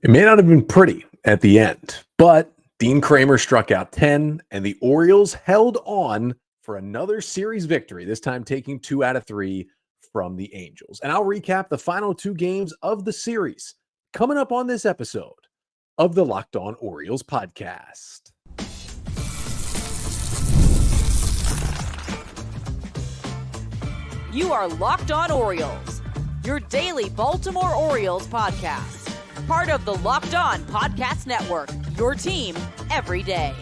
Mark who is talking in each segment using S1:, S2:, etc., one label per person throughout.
S1: It may not have been pretty at the end, but Dean Kremer struck out 10, and the Orioles held on for another series victory, this time taking 2 out of 3 from the Angels. And I'll recap the final 2 games of the series coming up on this episode of the Locked On Orioles podcast.
S2: You are Locked On Orioles, your daily Baltimore Orioles podcast. Part of the Locked On Podcast Network, your team every day.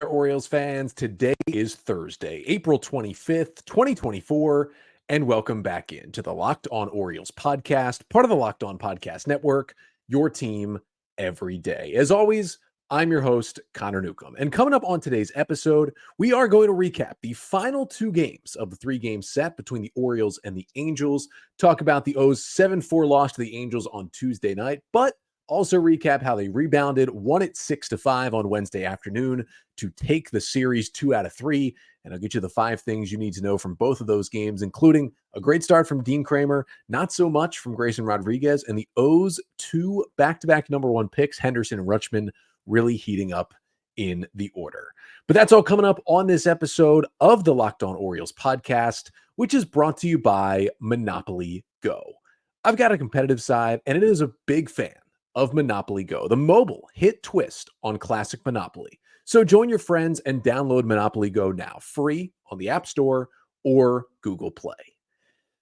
S1: Orioles fans, today is Thursday, April 25th, 2024, and welcome back into the Locked On Orioles podcast, part of the Locked On Podcast Network, your team every day. As always, I'm your host, Connor Newcomb, and coming up on today's episode, we are going to recap the final 2 games of the 3-game set between the Orioles and the Angels, talk about the O's 7-4 loss to the Angels on Tuesday night, but also recap how they rebounded, won it 6-5 on Wednesday afternoon to take the series 2 out of 3, and I'll get you the 5 things you need to know from both of those games, including a great start from Dean Kremer, not so much from Grayson Rodriguez, and the O's 2 back-to-back number 1 picks, Henderson and Rutschman, really heating up in the order. But that's all coming up on this episode of the Locked On Orioles podcast, which is brought to you by Monopoly Go. I've got a competitive side, and it is a big fan of Monopoly Go, the mobile hit twist on classic Monopoly. So join your friends and download Monopoly Go now, free on the App Store or Google Play.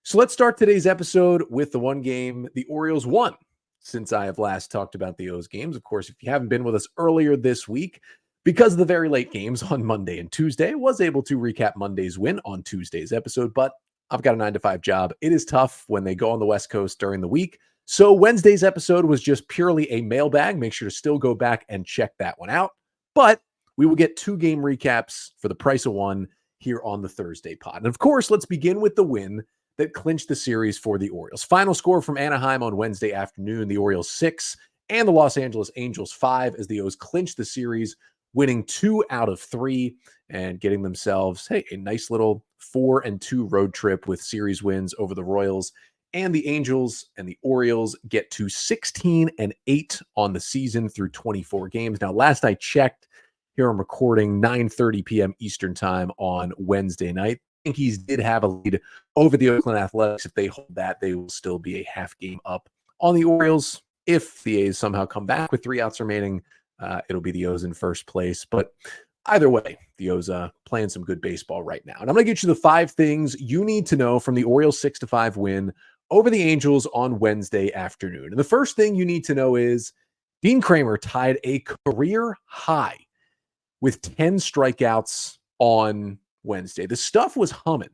S1: So let's start today's episode with the one game the Orioles won since I have last talked about the O's games. Of course, if you haven't been with us earlier this week, because of the very late games on Monday and Tuesday, I was able to recap Monday's win on Tuesday's episode, but I've got a 9-to-5 job. It is tough when they go on the West Coast during the week. So Wednesday's episode was just purely a mailbag. Make sure to still go back and check that one out. But we will get 2 game recaps for the price of 1 here on the Thursday pod. And of course, let's begin with the win that clinched the series for the Orioles. Final score from Anaheim on Wednesday afternoon, the Orioles 6 and the Los Angeles Angels 5 as the O's clinched the series, winning 2 out of 3 and getting themselves, a nice little 4-2 road trip with series wins over the Royals. And the Angels and the Orioles get to 16-8 on the season through 24 games. Now, last I checked, here I'm recording 9:30 p.m. Eastern time on Wednesday night. Yankees did have a lead over the Oakland Athletics. If they hold that, they will still be a half game up on the Orioles. If the A's somehow come back with 3 outs remaining, it'll be the O's in first place. But either way, the O's playing some good baseball right now. And I'm going to get you the 5 things you need to know from the Orioles 6-5 win over the Angels on Wednesday afternoon. And the first thing you need to know is Dean Kremer tied a career high with 10 strikeouts on Wednesday. The stuff was humming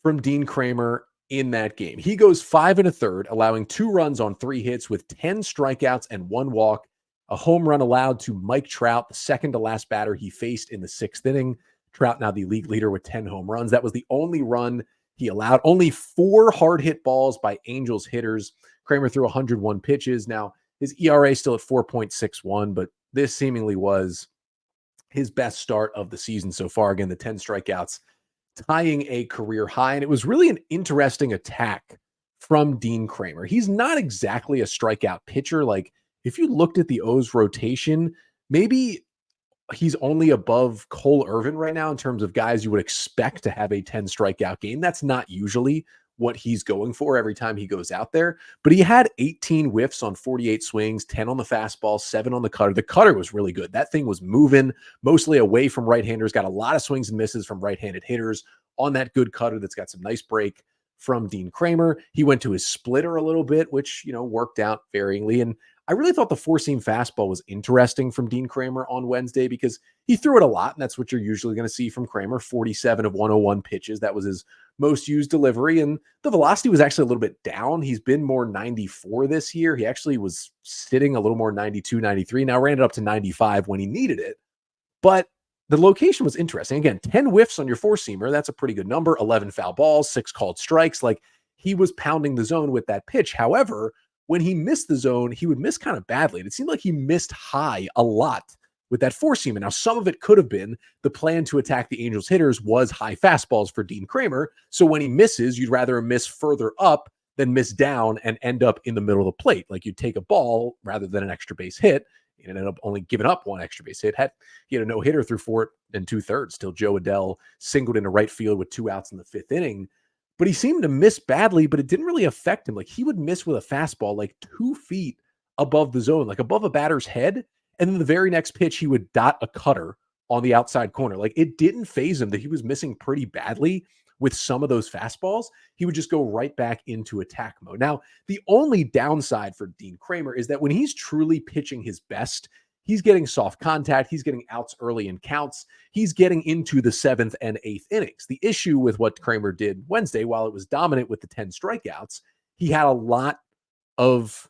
S1: from Dean Kremer in that game. He goes 5 1/3, allowing 2 runs on 3 hits with 10 strikeouts and 1 walk. A home run allowed to Mike Trout, the second to last batter he faced in the 6th inning. Trout now the league leader with 10 home runs. That was the only run he allowed. Only 4 hard hit balls by Angels hitters. Kremer threw 101 pitches. Now his ERA still at 4.61, but this seemingly was his best start of the season so far. Again, the 10 strikeouts, tying a career high. And it was really an interesting attack from Dean Kremer. He's not exactly a strikeout pitcher. Like, if you looked at the O's rotation, maybe he's only above Cole Irvin right now in terms of guys you would expect to have a 10 strikeout game. That's not usually what he's going for every time he goes out there. But he had 18 whiffs on 48 swings, 10 on the fastball, 7 on the cutter. The cutter was really good. That thing was moving mostly away from right-handers, got a lot of swings and misses from right-handed hitters on that good cutter that's got some nice break from Dean Kremer. He went to his splitter a little bit, which, worked out varyingly. And I really thought the 4-seam fastball was interesting from Dean Kremer on Wednesday because he threw it a lot, and that's what you're usually going to see from Kremer, 47 of 101 pitches. That was his most used delivery, and the velocity was actually a little bit down. He's been more 94 this year. He actually was sitting a little more 92, 93. Now ran it up to 95 when he needed it, but the location was interesting. Again, 10 whiffs on your 4-seamer. That's a pretty good number. 11 foul balls, 6 called strikes. Like, he was pounding the zone with that pitch. However, when he missed the zone, he would miss kind of badly. And it seemed like he missed high a lot with that 4-seamer. Now, some of it could have been the plan to attack the Angels hitters was high fastballs for Dean Kremer. So when he misses, you'd rather him miss further up then miss down and end up in the middle of the plate. Like, you take a ball rather than an extra base hit, and ended up only giving up one extra base hit. He had a no-hitter through 4 2/3 till Joe Adell singled into right field with 2 outs in the 5th inning. But he seemed to miss badly, but it didn't really affect him. Like, he would miss with a fastball like 2 feet above the zone, like above a batter's head. And then the very next pitch, he would dot a cutter on the outside corner. Like, it didn't faze him that he was missing pretty badly with some of those fastballs. He would just go right back into attack mode. Now, the only downside for Dean Kremer is that when he's truly pitching his best, he's getting soft contact. He's getting outs early in counts. He's getting into the 7th and 8th innings. The issue with what Kremer did Wednesday, while it was dominant with the 10 strikeouts, he had a lot of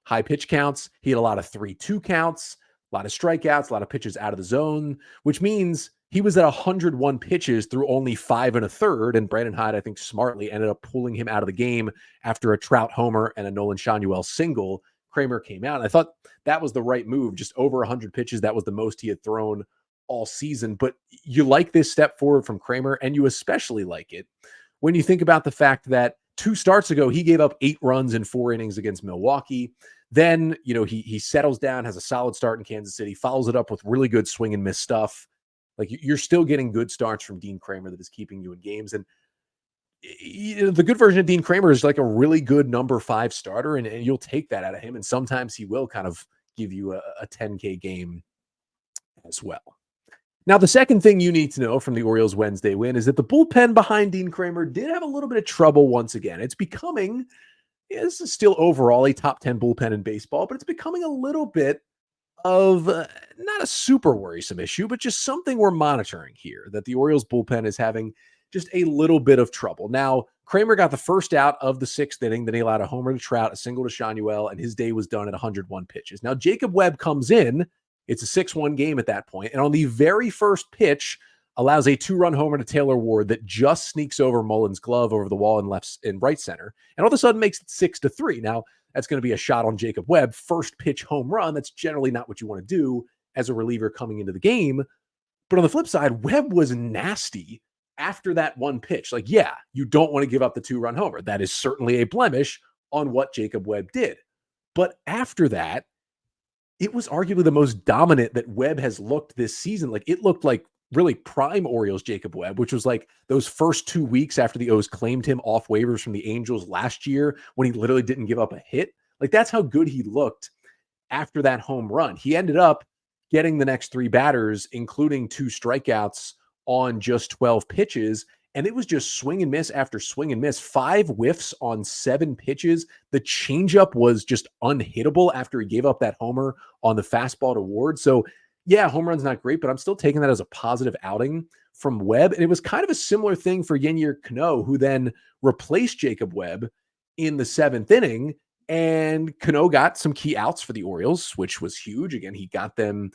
S1: high pitch counts. He had a lot of 3-2 counts, a lot of strikeouts, a lot of pitches out of the zone, which means he was at 101 pitches through only 5 1/3. And Brandon Hyde, I think, smartly ended up pulling him out of the game after a Trout homer and a Nolan Schanuel single. Kremer came out. And I thought that was the right move. Just over 100 pitches. That was the most he had thrown all season. But you like this step forward from Kremer, and you especially like it when you think about the fact that 2 starts ago, he gave up 8 runs in 4 innings against Milwaukee. Then, he settles down, has a solid start in Kansas City, follows it up with really good swing and miss stuff. Like, you're still getting good starts from Dean Kremer that is keeping you in games. And the good version of Dean Kremer is like a really good number 5 starter, and you'll take that out of him. And sometimes he will kind of give you a 10K game as well. Now, the second thing you need to know from the Orioles Wednesday win is that the bullpen behind Dean Kremer did have a little bit of trouble once again. It's becoming, this is still overall a top 10 bullpen in baseball, but it's becoming a little bit of not a super worrisome issue, but just something we're monitoring here, that the Orioles bullpen is having just a little bit of trouble. Now, Kremer got the first out of the 6th inning. Then he allowed a homer to Trout, a single to Schanuel, and his day was done at 101 pitches. Now, Jacob Webb comes in. It's a 6-1 game at that point. And on the very first pitch, allows a 2-run homer to Taylor Ward that just sneaks over Mullins' glove over the wall in right center. And all of a sudden makes it 6-3. Now, that's going to be a shot on Jacob Webb. First pitch home run. That's generally not what you want to do as a reliever coming into the game. But on the flip side, Webb was nasty after that one pitch. Like, yeah, you don't want to give up the 2-run homer. That is certainly a blemish on what Jacob Webb did. But after that, it was arguably the most dominant that Webb has looked this season. Like, it looked like really prime Orioles Jacob Webb, which was like those first 2 weeks after the O's claimed him off waivers from the Angels last year when he literally didn't give up a hit. Like, that's how good he looked after that home run. He ended up getting the next 3 batters, including 2 strikeouts on just 12 pitches. And it was just swing and miss after swing and miss. 5 whiffs on 7 pitches. The changeup was just unhittable after he gave up that homer on the fastball to Ward. So, yeah, home run's not great, but I'm still taking that as a positive outing from Webb. And it was kind of a similar thing for Yennier Cano, who then replaced Jacob Webb in the 7th inning. And Cano got some key outs for the Orioles, which was huge. Again, he got them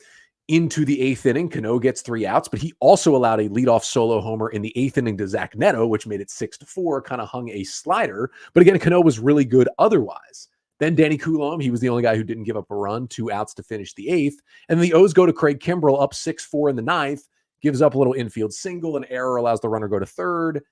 S1: into the 8th inning. Cano gets 3 outs, but he also allowed a leadoff solo homer in the 8th inning to Zach Neto, which made it 6-4, kind of hung a slider. But again, Cano was really good otherwise. Then Danny Coulomb, he was the only guy who didn't give up a run, 2 outs to finish the 8th. And the O's go to Craig Kimbrell up 6-4 in the 9th, gives up a little infield single, an error allows the runner go to third,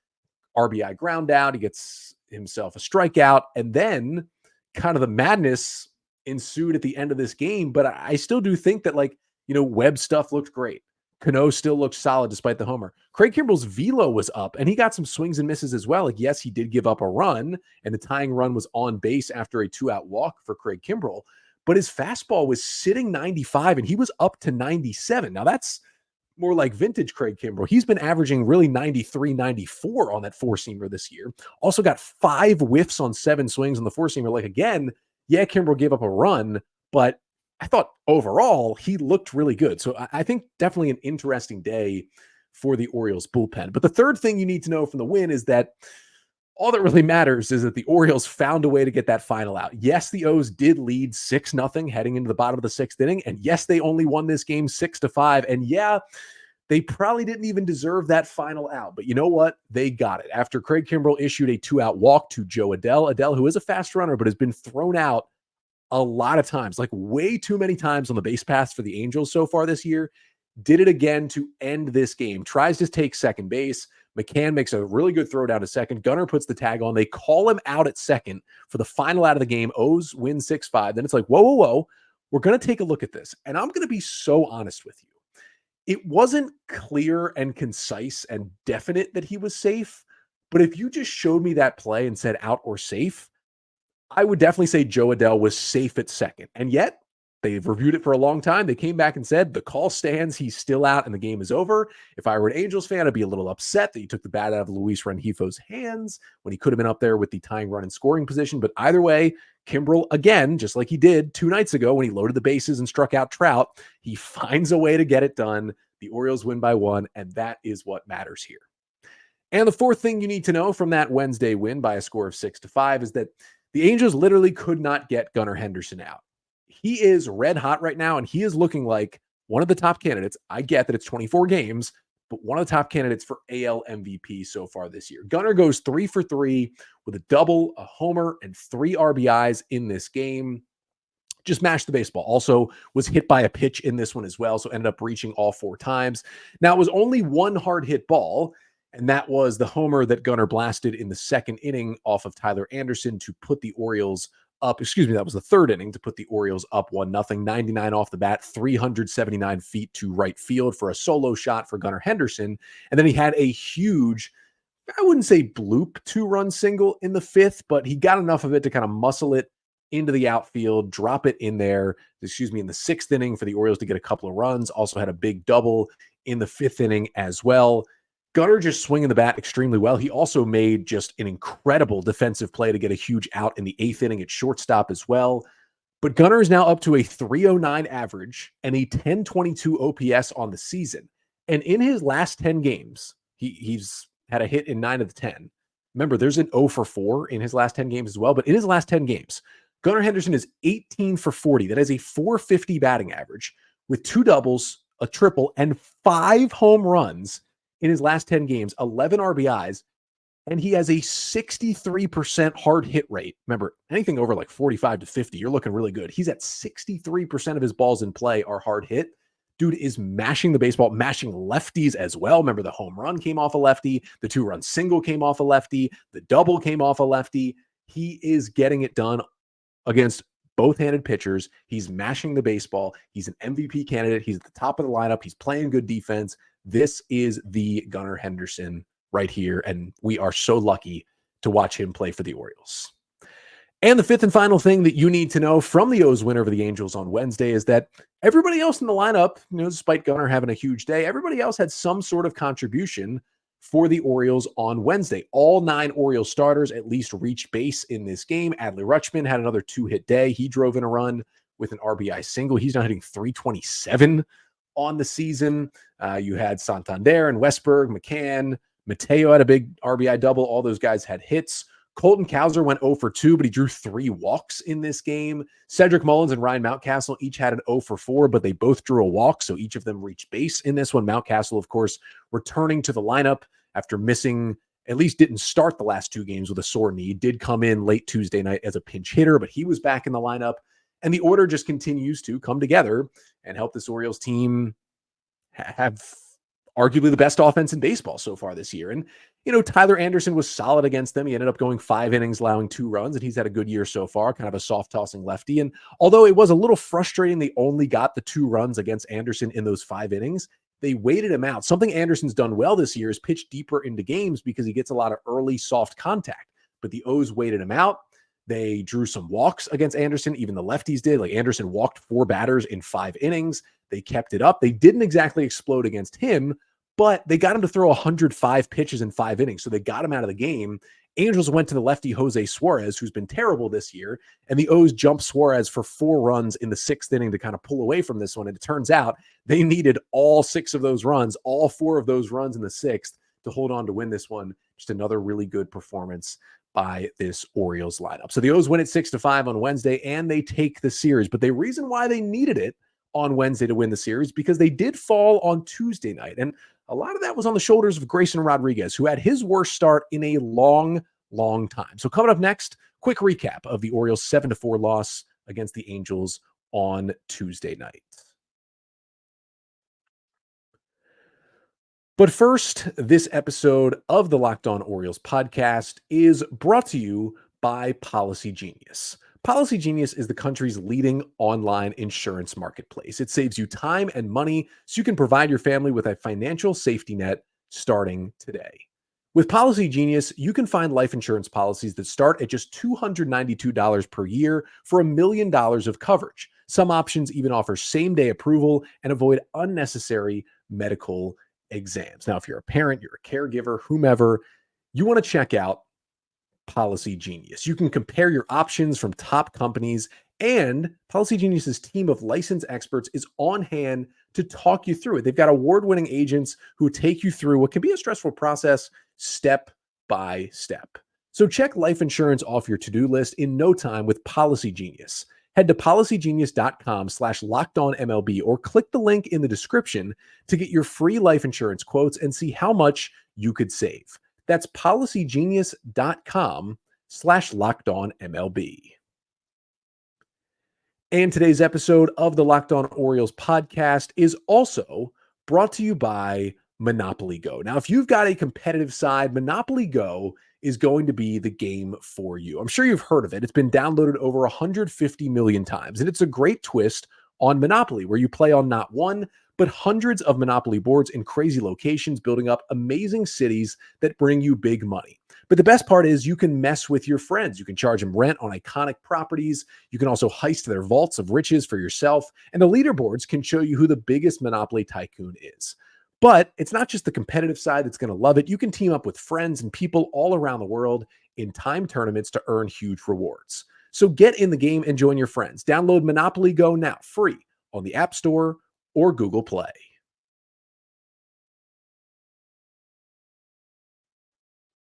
S1: RBI ground out, he gets himself a strikeout, and then kind of the madness ensued at the end of this game. But I still do think that, like, Webb stuff looked great. Cano still looked solid despite the homer. Craig Kimbrell's velo was up, and he got some swings and misses as well. Like, yes, he did give up a run, and the tying run was on base after a 2-out walk for Craig Kimbrell. But his fastball was sitting 95, and he was up to 97. Now, that's more like vintage Craig Kimbrell. He's been averaging really 93, 94 on that 4-seamer this year. Also got 5 whiffs on 7 swings on the 4-seamer. Like, again, yeah, Kimbrell gave up a run, but I thought overall he looked really good. So I think definitely an interesting day for the Orioles bullpen. But the third thing you need to know from the win is that all that really matters is that the Orioles found a way to get that final out. Yes, the O's did lead 6-0 heading into the bottom of the 6th inning. And yes, they only won this game 6-5. And yeah, they probably didn't even deserve that final out. But you know what? They got it. After Craig Kimbrell issued a 2-out walk to Joe Adell. Adell, who is a fast runner, but has been thrown out a lot of times, like way too many times on the base paths for the Angels so far this year, did it again to end this game. Tries to take second base, McCann makes a really good throw down to second. Gunnar puts the tag on. They call him out at second for the final out of the game. O's win 6-5. Then it's like, whoa. We're going to take a look at this. And I'm going to be so honest with you. It wasn't clear and concise and definite that he was safe. But if you just showed me that play and said out or safe, I would definitely say Joe Adell was safe at second. And yet, they've reviewed it for a long time. They came back and said, the call stands, he's still out, and the game is over. If I were an Angels fan, I'd be a little upset that he took the bat out of Luis Renjifo's hands when he could have been up there with the tying run in scoring position. But either way, Kimbrel, again, just like he did 2 nights ago when he loaded the bases and struck out Trout, he finds a way to get it done. The Orioles win by 1, and that is what matters here. And the fourth thing you need to know from that Wednesday win by a score of 6-5 is that the Angels literally could not get Gunnar Henderson out. He is red hot right now, and he is looking like one of the top candidates. I get that it's 24 games, but one of the top candidates for AL MVP so far this year. Gunnar goes 3 for 3 with a double, a homer, and 3 RBIs in this game. Just mashed the baseball. Also was hit by a pitch in this one as well, so ended up reaching all 4 times. Now, it was only one hard hit ball, and that was the homer that Gunnar blasted in the second inning off of Tyler Anderson to put the Orioles up. That was the third inning to put the Orioles up 1-0, 99 off the bat, 379 feet to right field for a solo shot for Gunnar Henderson. And then he had a huge, I wouldn't say bloop 2-run single in the 5th, but he got enough of it to kind of muscle it into the outfield, drop it in there, in the 6th inning for the Orioles to get a couple of runs. Also had a big double in the 5th inning as well. Gunnar just swinging the bat extremely well. He also made just an incredible defensive play to get a huge out in the 8th inning at shortstop as well. But Gunnar is now up to a 309 average and a 1022 OPS on the season. And in his last 10 games, he's had a hit in 9 of the 10. Remember, there's an 0 for 4 in his last 10 games as well. But in his last 10 games, Gunnar Henderson is 18 for 40. That is a 450 batting average with 2 doubles, a triple, and 5 home runs in his last 10 games, 11 RBIs, and he has a 63% hard hit rate. Remember, anything over like 45 to 50, you're looking really good. He's at 63% of his balls in play are hard hit. Dude is mashing the baseball, mashing lefties as well. Remember, the home run came off a lefty. The 2-run single came off a lefty. The double came off a lefty. He is getting it done against both-handed pitchers. He's mashing the baseball. He's an MVP candidate. He's at the top of the lineup. He's playing good defense. This is the Gunnar Henderson right here, and we are so lucky to watch him play for the Orioles. And the 5th and final thing that you need to know from the O's win over the Angels on Wednesday is that everybody else in the lineup, despite Gunnar having a huge day, everybody else had some sort of contribution for the Orioles on Wednesday. All 9 Orioles starters at least reached base in this game. Adley Rutschman had another 2-hit day. He drove in a run with an RBI single. He's now hitting 327 on the season. You had Santander and Westberg, McCann, Mateo had a big RBI double. All those guys had hits. Colton Cowser went 0 for 2, but he drew 3 walks in this game. Cedric Mullins and Ryan Mountcastle each had an 0 for 4, but they both drew a walk, so each of them reached base in this one. Mountcastle, of course, returning to the lineup after missing, at least didn't start the last 2 games with a sore knee, did come in late Tuesday night as a pinch hitter, but he was back in the lineup. And the order just continues to come together and help this Orioles team have arguably the best offense in baseball so far this year. And, Tyler Anderson was solid against them. He ended up going 5 innings, allowing 2 runs, and he's had a good year so far, kind of a soft-tossing lefty. And although it was a little frustrating they only got the 2 runs against Anderson in those 5 innings, they waited him out. Something Anderson's done well this year is pitch deeper into games because he gets a lot of early soft contact. But the O's waited him out. They drew some walks against Anderson. Even the lefties did. Like, Anderson walked 4 batters in 5 innings. They kept it up. They didn't exactly explode against him, but they got him to throw 105 pitches in 5 innings. So they got him out of the game. Angels went to the lefty Jose Suarez, who's been terrible this year. And the O's jumped Suarez for 4 runs in the 6th inning to kind of pull away from this one. And it turns out they needed all 6 of those runs, all 4 of those runs in the 6th to hold on to win this one. Just another really good performance by this Orioles lineup. So the O's win at 6-5 on Wednesday, and they take the series. But the reason why they needed it on Wednesday to win the series, because they did fall on Tuesday night. And a lot of that was on the shoulders of Grayson Rodriguez, who had his worst start in a long time. So coming up next, quick recap of the Orioles 7-4 loss against the Angels on Tuesday night. But first, this episode of the Locked On Orioles podcast is brought to you by Policygenius. Policygenius is the country's leading online insurance marketplace. It saves you time and money so you can provide your family with a financial safety net starting today. With Policygenius, you can find life insurance policies that start at just $292 per year for $1 million of coverage. Some options even offer same-day approval and avoid unnecessary medical exams. Now, if you're a parent, you're a caregiver, whomever, you want to check out Policygenius. You can compare your options from top companies, and Policygenius's team of licensed experts is on hand to talk you through it. They've got award-winning agents who take you through what can be a stressful process step by step. So check life insurance off your to-do list in no time with Policygenius. Head to policygenius.com/lockedonmlb or click the link in the description to get your free life insurance quotes and see how much you could save. That's policygenius.com/lockedonmlb. And today's episode of the Locked On Orioles podcast is also brought to you by Monopoly Go. Now, if you've got a competitive side, Monopoly Go is going to be the game for you. I'm sure you've heard of it. It's been downloaded over 150 million times, and it's a great twist on Monopoly, where you play on not one, but hundreds of Monopoly boards in crazy locations, building up amazing cities that bring you big money. But the best part is you can mess with your friends. You can charge them rent on iconic properties. You can also heist their vaults of riches for yourself, and the leaderboards can show you who the biggest Monopoly tycoon is. But it's not just the competitive side that's going to love it. You can team up with friends and people all around the world in time tournaments to earn huge rewards. So get in the game and join your friends. Download Monopoly Go now, free on the App Store or Google Play.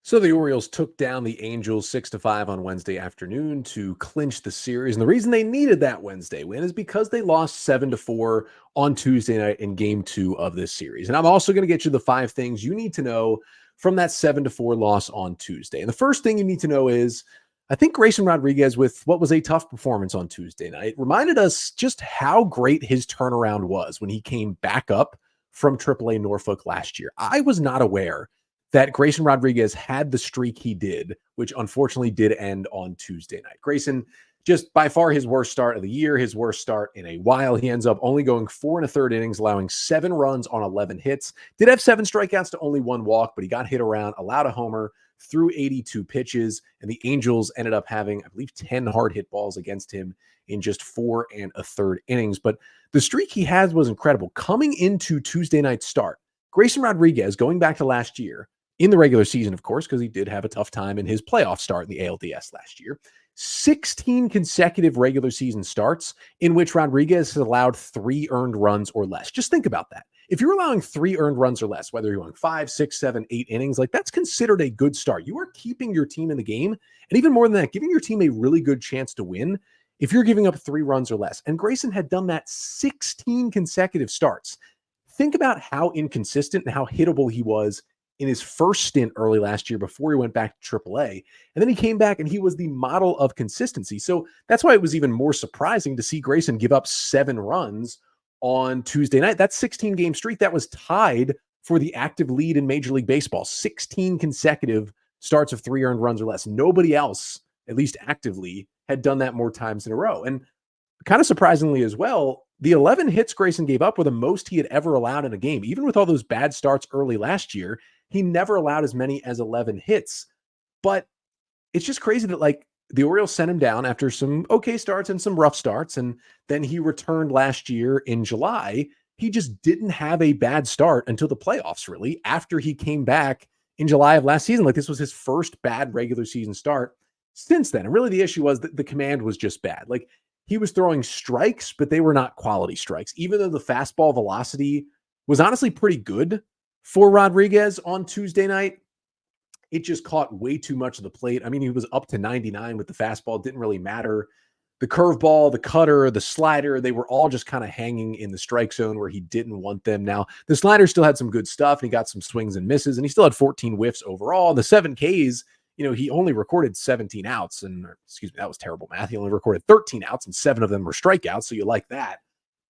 S1: So the Orioles took down the Angels 6-5 on Wednesday afternoon to clinch the series. And the reason they needed that Wednesday win is because they lost 7-4 on Tuesday night in game 2 of this series. And I'm also going to get you the 5 things you need to know from that 7-4 loss on Tuesday. And the first thing you need to know is, I think Grayson Rodriguez, with what was a tough performance on Tuesday night, reminded us just how great his turnaround was when he came back up from AAA Norfolk last year. I was not aware that Grayson Rodriguez had the streak he did, which unfortunately did end on Tuesday night. Grayson, just by far his worst start of the year, his worst start in a while. He ends up only going 4 1/3 innings, allowing 7 runs on 11 hits. Did have 7 strikeouts to only 1 walk, but he got hit around, allowed a homer, threw 82 pitches, and the Angels ended up having, I believe, 10 hard hit balls against him in just 4 1/3 innings. But the streak he has was incredible. Coming into Tuesday night's start, Grayson Rodriguez, going back to last year, in the regular season, of course, because he did have a tough time in his playoff start in the ALDS last year, 16 consecutive regular season starts in which Rodriguez has allowed 3 earned runs or less. Just think about that. If you're allowing 3 earned runs or less, whether you're going 5, 6, 7, 8 innings, like that's considered a good start. You are keeping your team in the game. And even more than that, giving your team a really good chance to win if you're giving up 3 runs or less. And Grayson had done that 16 consecutive starts. Think about how inconsistent and how hittable he was in his first stint early last year before he went back to AAA. And then he came back and he was the model of consistency. So that's why it was even more surprising to see Grayson give up 7 runs on Tuesday night. That 16-game streak, that was tied for the active lead in Major League Baseball. 16 consecutive starts of 3 earned runs or less. Nobody else, at least actively, had done that more times in a row. And kind of surprisingly as well, the 11 hits Grayson gave up were the most he had ever allowed in a game. Even with all those bad starts early last year, he never allowed as many as 11 hits. But it's just crazy that, like, the Orioles sent him down after some okay starts and some rough starts, and then he returned last year in July. He just didn't have a bad start until the playoffs, really, after he came back in July of last season. Like, this was his first bad regular season start since then. And really the issue was that the command was just bad. Like, he was throwing strikes, but they were not quality strikes. Even though the fastball velocity was honestly pretty good for Rodriguez on Tuesday night, it just caught way too much of the plate. I mean, he was up to 99 with the fastball. It didn't really matter. The curveball, the cutter, the slider, they were all just kind of hanging in the strike zone where he didn't want them. Now, the slider still had some good stuff, and he got some swings and misses, and he still had 14 whiffs overall. The 7 Ks, he only recorded 17 outs, and excuse me, that was terrible math. He only recorded 13 outs, and 7 of them were strikeouts, so you like that.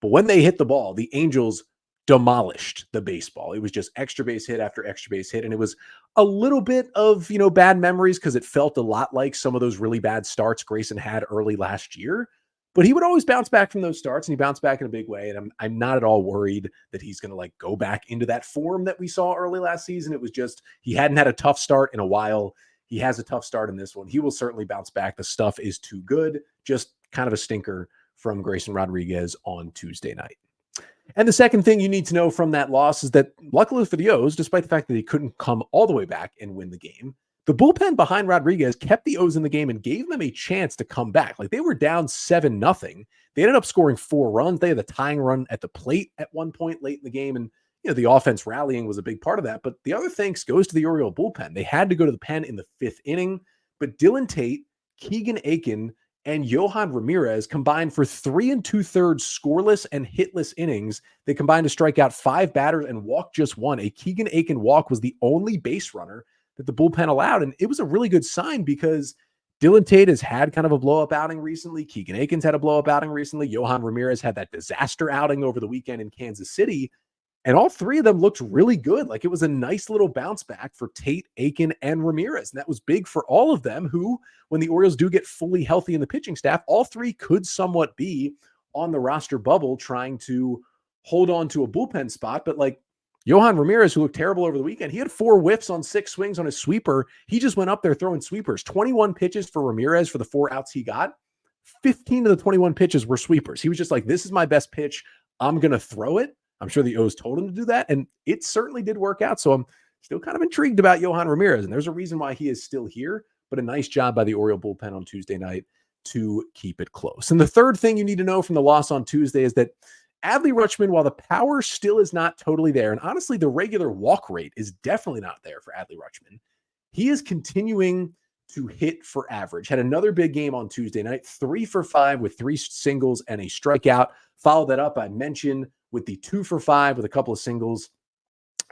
S1: But when they hit the ball, the Angels demolished the baseball. It was just extra base hit after extra base hit. And it was a little bit of, bad memories because it felt a lot like some of those really bad starts Grayson had early last year. But he would always bounce back from those starts, and he bounced back in a big way. And I'm not at all worried that he's going to go back into that form that we saw early last season. It was just he hadn't had a tough start in a while. He has a tough start in this one. He will certainly bounce back. The stuff is too good. Just kind of a stinker from Grayson Rodriguez on Tuesday night. And the second thing you need to know from that loss is that luckily for the O's, despite the fact that he couldn't come all the way back and win the game, the bullpen behind Rodriguez kept the O's in the game and gave them a chance to come back. They were down 7-0. They ended up scoring 4 runs. They had the tying run at the plate at one point late in the game. And, the offense rallying was a big part of that. But the other thanks goes to the Oriole bullpen. They had to go to the pen in the 5th inning, but Dylan Tate, Keegan Aiken, and Yohan Ramirez combined for 3 2/3 scoreless and hitless innings. They combined to strike out 5 batters and walk just 1. A Keegan Aiken walk was the only base runner that the bullpen allowed. And it was a really good sign because Dylan Tate has had kind of a blow-up outing recently. Keegan Aiken's had a blow-up outing recently. Yohan Ramirez had that disaster outing over the weekend in Kansas City. And all 3 of them looked really good. It was a nice little bounce back for Tate, Aiken, and Ramirez. And that was big for all of them who, when the Orioles do get fully healthy in the pitching staff, all 3 could somewhat be on the roster bubble trying to hold on to a bullpen spot. But Yohan Ramirez, who looked terrible over the weekend, he had 4 whiffs on 6 swings on his sweeper. He just went up there throwing sweepers. 21 pitches for Ramirez for the 4 outs he got. 15 of the 21 pitches were sweepers. He was just this is my best pitch. I'm going to throw it. I'm sure the O's told him to do that, and it certainly did work out. So I'm still kind of intrigued about Yohan Ramirez, and there's a reason why he is still here, but a nice job by the Oriole bullpen on Tuesday night to keep it close. And the third thing you need to know from the loss on Tuesday is that Adley Rutschman, while the power still is not totally there, and honestly, the regular walk rate is definitely not there for Adley Rutschman, he is continuing to hit for average. Had another big game on Tuesday night, 3 for 5 with 3 singles and a strikeout. Followed that up, I mentioned, with the 2 for 5 with a couple of singles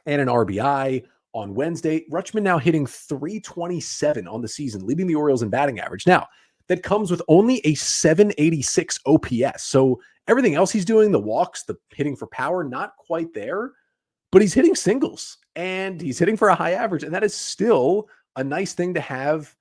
S1: and an RBI on Wednesday. Rutschman now hitting .327 on the season, leading the Orioles in batting average. Now, that comes with only a .786 OPS. So everything else he's doing, the walks, the hitting for power, not quite there, but he's hitting singles and he's hitting for a high average. And that is still a nice thing to have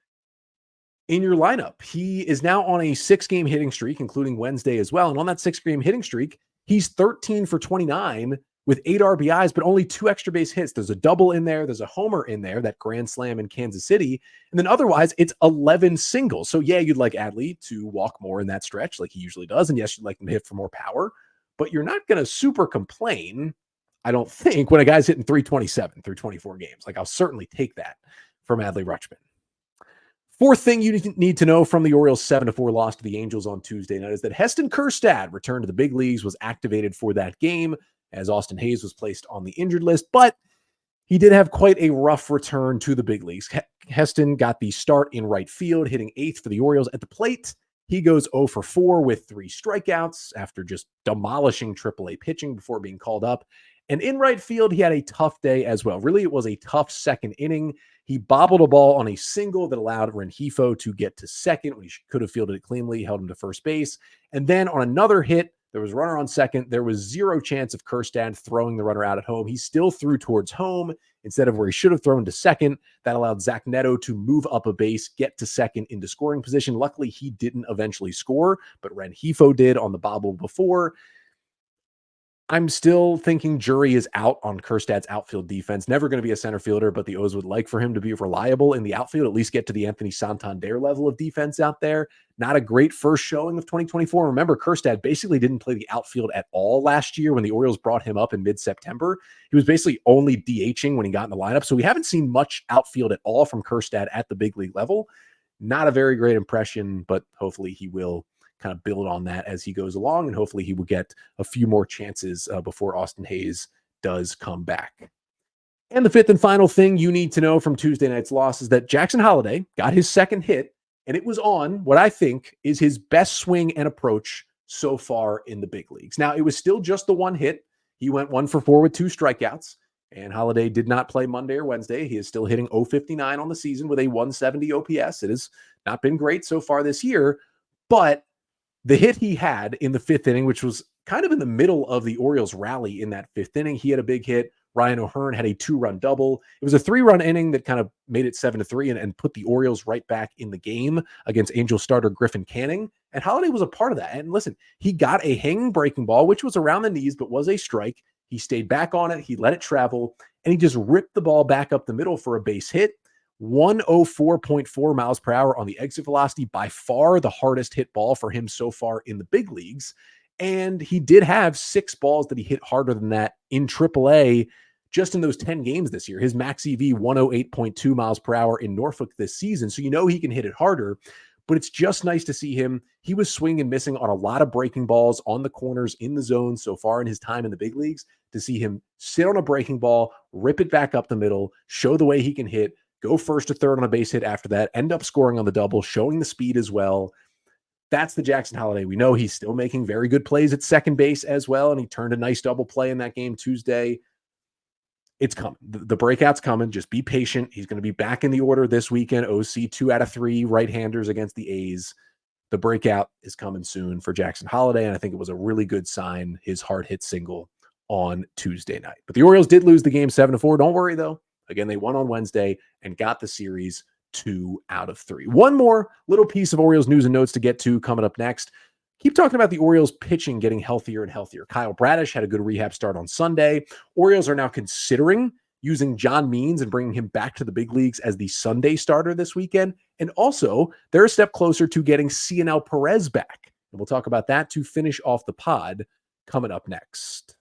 S1: in your lineup. He is now on a 6-game hitting streak, including Wednesday as well. And on that 6-game hitting streak, he's 13 for 29 with 8 RBIs, but only 2 extra base hits. There's a double in there. There's a homer in there, that grand slam in Kansas City. And then otherwise, it's 11 singles. So yeah, you'd like Adley to walk more in that stretch like he usually does. And yes, you'd like him to hit for more power, but you're not going to super complain, I don't think, when a guy's hitting 327 through 24 games. I'll certainly take that from Adley Rutschman. Fourth thing you need to know from the Orioles' 7-4 loss to the Angels on Tuesday night is that Heston Kjerstad returned to the big leagues, was activated for that game as Austin Hayes was placed on the injured list, but he did have quite a rough return to the big leagues. Heston got the start in right field, hitting 8th for the Orioles. At the plate, he goes 0 for 4 with 3 strikeouts after just demolishing AAA pitching before being called up. And in right field, he had a tough day as well. Really, it was a tough second inning. He bobbled a ball on a single that allowed Rengifo to get to second when he could have fielded it cleanly, held him to first base. And then on another hit, there was a runner on second. There was 0 chance of Kjerstad throwing the runner out at home. He still threw towards home instead of where he should have thrown to second. That allowed Zach Neto to move up a base, get to second into scoring position. Luckily, he didn't eventually score, but Rengifo did on the bobble before. I'm still thinking jury is out on Kjerstad's outfield defense. Never going to be a center fielder, but the O's would like for him to be reliable in the outfield, at least get to the Anthony Santander level of defense out there. Not a great first showing of 2024. Remember, Kjerstad basically didn't play the outfield at all last year when the Orioles brought him up in mid-September. He was basically only DHing when he got in the lineup. So we haven't seen much outfield at all from Kjerstad at the big league level. Not a very great impression, but hopefully he will kind of build on that as he goes along, and hopefully he will get a few more chances before Austin Hayes does come back. And the fifth and final thing you need to know from Tuesday night's loss is that Jackson Holliday got his second hit, and it was on what I think is his best swing and approach so far in the big leagues. Now, it was still just the one hit. He went 1 for 4 with 2 strikeouts, and Holliday did not play Monday or Wednesday. He is still hitting .059 on the season with a 170 OPS. It has not been great so far this year, but the hit he had in the 5th inning, which was kind of in the middle of the Orioles rally in that 5th inning. He had a big hit. Ryan O'Hearn had a 2-run double. It was a 3-run inning that kind of made it 7-3 and put the Orioles right back in the game against Angel starter Griffin Canning. And Holliday was a part of that. And listen, he got a hanging breaking ball, which was around the knees, but was a strike. He stayed back on it. He let it travel, and he just ripped the ball back up the middle for a base hit. 104.4 miles per hour on the exit velocity, by far the hardest hit ball for him so far in the big leagues. And he did have 6 balls that he hit harder than that in AAA just in those 10 games this year. His max EV, 108.2 miles per hour in Norfolk this season. So you know he can hit it harder, but it's just nice to see him. He was swinging and missing on a lot of breaking balls on the corners in the zone so far in his time in the big leagues. To see him sit on a breaking ball, rip it back up the middle, show the way he can hit, go first to third on a base hit after that, end up scoring on the double, showing the speed as well. That's the Jackson Holliday. We know he's still making very good plays at second base as well, and he turned a nice double play in that game Tuesday. It's coming. The breakout's coming. Just be patient. He's going to be back in the order this weekend. OC 2 out of 3 right-handers against the A's. The breakout is coming soon for Jackson Holliday, and I think it was a really good sign, his hard hit single on Tuesday night. But the Orioles did lose the game 7-4. Don't worry, though. Again, they won on Wednesday and got the series 2 out of 3. One more little piece of Orioles news and notes to get to coming up next. Keep talking about the Orioles pitching getting healthier and healthier. Kyle Bradish had a good rehab start on Sunday. Orioles are now considering using John Means and bringing him back to the big leagues as the Sunday starter this weekend. And also, they're a step closer to getting Cionel Perez back. And we'll talk about that to finish off the pod coming up next.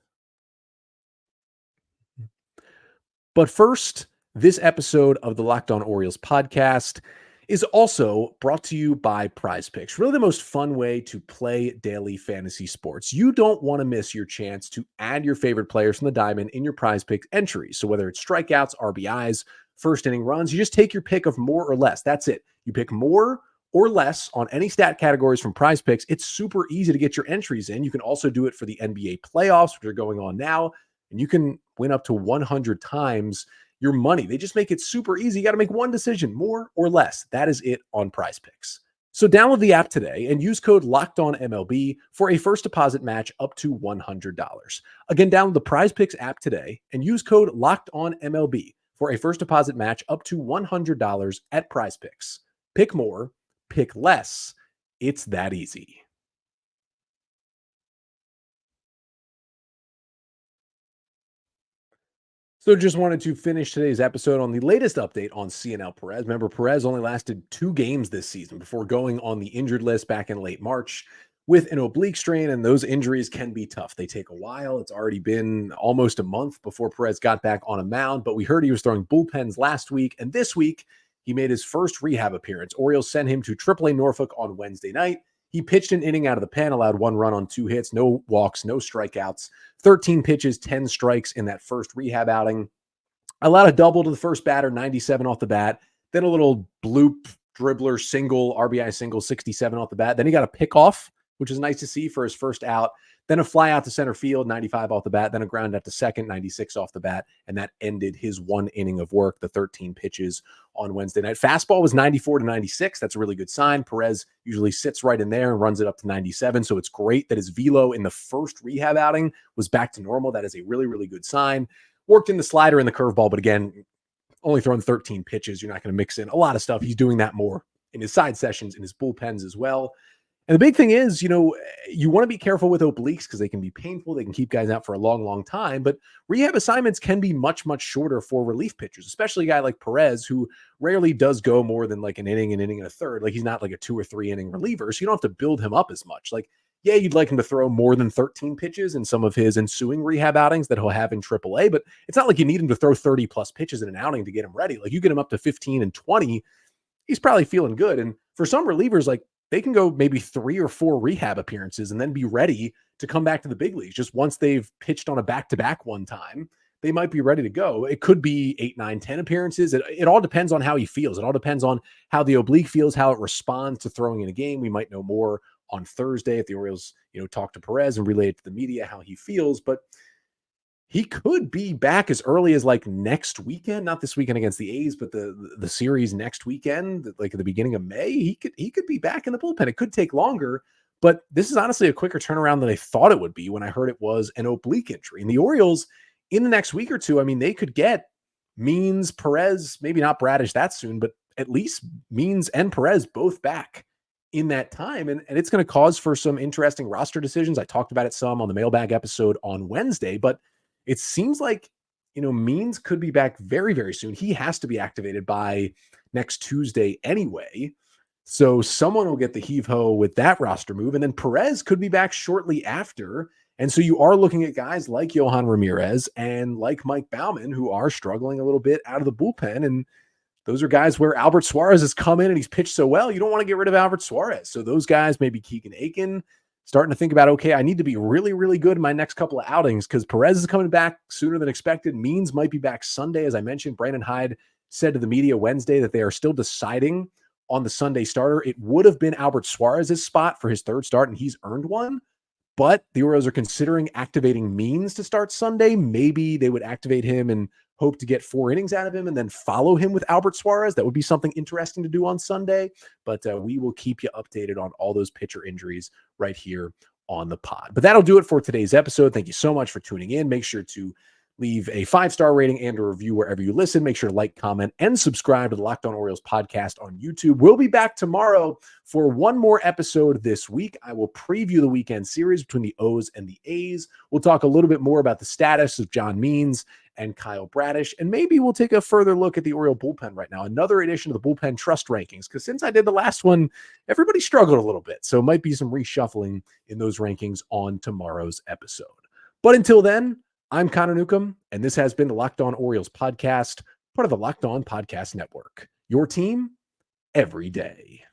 S1: But first, this episode of the Locked On Orioles podcast is also brought to you by Prize Picks, really the most fun way to play daily fantasy sports. You don't want to miss your chance to add your favorite players from the diamond in your Prize Picks entries. So whether it's strikeouts, RBIs, first inning runs, you just take your pick of more or less. That's it. You pick more or less on any stat categories from Prize Picks. It's super easy to get your entries in. You can also do it for the NBA playoffs, which are going on now, and you can win up to 100 times your money. They just make it super easy. You got to make one decision, more or less. That is it on Prize Picks. So download the app today and use code LOCKEDONMLB for a first deposit match up to $100. Again, download the Prize Picks app today and use code LOCKEDONMLB for a first deposit match up to $100 at Prize Picks. Pick more, pick less. It's that easy. So just wanted to finish today's episode on the latest update on Cionel Perez. Remember, Perez only lasted 2 games this season before going on the injured list back in late March with an oblique strain, and those injuries can be tough. They take a while. It's already been almost a month before Perez got back on a mound, but we heard he was throwing bullpens last week, and this week he made his first rehab appearance. Orioles sent him to AAA Norfolk on Wednesday night. He pitched an inning out of the pen, allowed 1 run on 2 hits, no walks, no strikeouts, 13 pitches, 10 strikes in that first rehab outing. Allowed a double to the first batter, 97 off the bat. Then a little bloop, dribbler, single, RBI single, 67 off the bat. Then he got a pickoff, which is nice to see for his first out. Then a fly out to center field, 95 off the bat. Then a ground out to second, 96 off the bat. And that ended his 1 inning of work, the 13 pitches on Wednesday night. Fastball was 94 to 96. That's a really good sign. Perez usually sits right in there and runs it up to 97. So it's great that his velo in the first rehab outing was back to normal. That is a really, really good sign. Worked in the slider and the curveball, but again, only throwing 13 pitches. You're not going to mix in a lot of stuff. He's doing that more in his side sessions, in his bullpens as well. And the big thing is, you want to be careful with obliques because they can be painful. They can keep guys out for a long, long time. But rehab assignments can be much, much shorter for relief pitchers, especially a guy like Perez, who rarely does go more than like an inning and a third. Like he's not like a 2 or 3 inning reliever. So you don't have to build him up as much. Like, yeah, you'd like him to throw more than 13 pitches in some of his ensuing rehab outings that he'll have in AAA. But it's not like you need him to throw 30 plus pitches in an outing to get him ready. Like you get him up to 15 and 20, he's probably feeling good. And for some relievers, like, they can go maybe 3 or 4 rehab appearances and then be ready to come back to the big leagues. Just once they've pitched on a back-to-back one time, they might be ready to go. It could be 8, 9, 10 appearances. It all depends on how he feels. It all depends on how the oblique feels, how it responds to throwing in a game. We might know more on Thursday if the Orioles, talk to Perez and relay it to the media how he feels. But he could be back as early as like next weekend, not this weekend against the A's, but the series next weekend, like at the beginning of May. He could be back in the bullpen. It could take longer, But this is honestly a quicker turnaround than I thought it would be when I heard it was an oblique injury. And the Orioles, in the next week or two, I mean, they could get Means, Perez, maybe not Bradish that soon, but at least Means and Perez both back in that time. And it's going to cause for some interesting roster decisions. I talked about it some on the mailbag episode on Wednesday, but it seems like, Means could be back very, very soon. He has to be activated by next Tuesday anyway. So someone will get the heave-ho with that roster move. And then Perez could be back shortly after. And so you are looking at guys like Yohan Ramirez and like Mike Baumann, who are struggling a little bit out of the bullpen. And those are guys where Albert Suarez has come in and he's pitched so well. You don't want to get rid of Albert Suarez. So those guys, maybe Keegan Aiken, starting to think about, okay, I need to be really, really good in my next couple of outings because Perez is coming back sooner than expected. Means might be back Sunday. As I mentioned, Brandon Hyde said to the media Wednesday that they are still deciding on the Sunday starter. It would have been Albert Suarez's spot for his third start, and he's earned one. But the Orioles are considering activating Means to start Sunday. Maybe they would activate him and hope to get 4 innings out of him and then follow him with Albert Suarez. That would be something interesting to do on Sunday. But we will keep you updated on all those pitcher injuries right here on the pod. But that'll do it for today's episode. Thank you so much for tuning in. Make sure to leave a 5-star rating and a review wherever you listen. Make sure to like, comment, and subscribe to the Locked On Orioles podcast on YouTube. We'll be back tomorrow for one more episode this week. I will preview the weekend series between the O's and the A's. We'll talk a little bit more about the status of John Means and Kyle Bradish, and maybe we'll take a further look at the Oriole bullpen right now. Another edition of the bullpen trust rankings, because since I did the last one, everybody struggled a little bit. So it might be some reshuffling in those rankings on tomorrow's episode. But until then, I'm Connor Newcomb, and this has been the Locked On Orioles podcast, part of the Locked On Podcast Network. Your team every day.